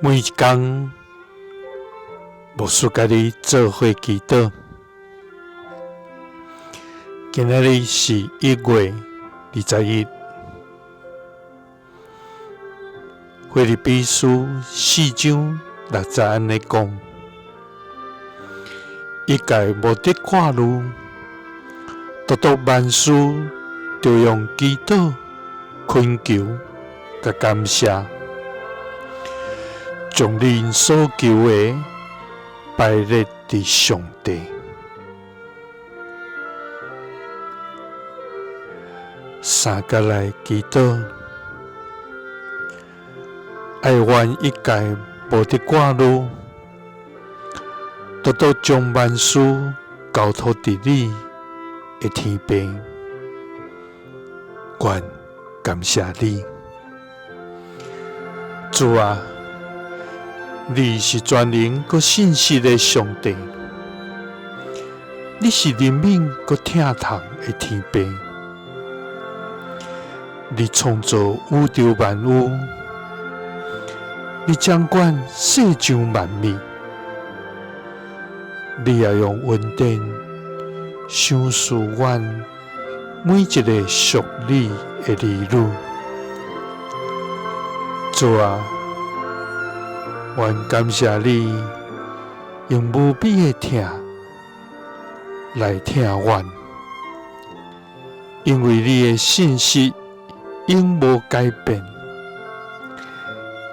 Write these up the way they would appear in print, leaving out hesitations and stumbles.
每一天，牧师甲你做伙祈祷。今仔日是1月21日，腓立比书4章6节安尼讲：一切无得挂虑，独独万事就用祈祷、恳求、甲感谢，将恁所求的摆列伫上帝。三甲来祈祷，爱愿一切无得挂虑，独独将万事交托伫你的天父。愿感谢你，主啊！你是全能佮信实的上帝，你是怜悯佮疼痛的天父。你创造宇宙万物，你掌管世上万物，你也用恩典赏赐阮每一个属你的儿女。主啊！愿感谢你用无比的疼来疼阮，因为你的信息永无改变，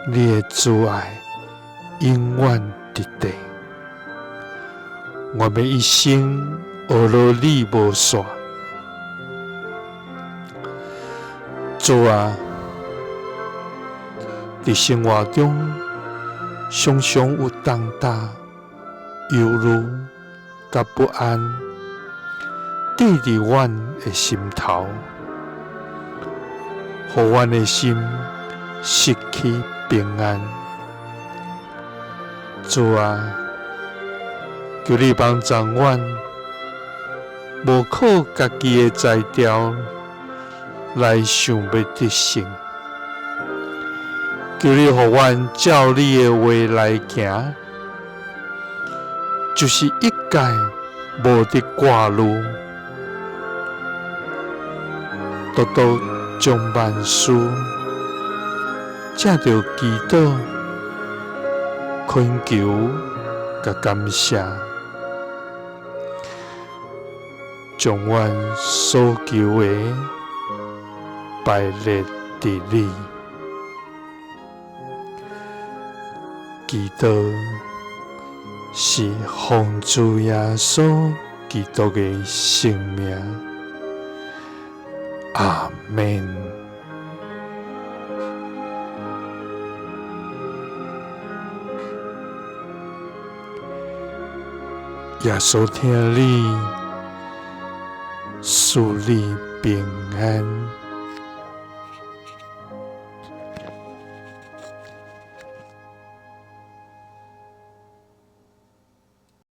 你的慈爱永远伫地。我们一生学了你无煞，主啊！伫生活中，常常有重担、忧虑、甲不安，缀伫阮的心头，互阮的心失去平安。主啊，求你帮助阮，无靠家己的才调来想要得胜。求你互阮照你的话来行，就是一概无得挂虑，独独将万事借着祈祷、恳求甲感谢，将阮所求的摆列伫你。祈祷是奉主耶稣基督的圣名，阿们。耶稣听你，赐你平安。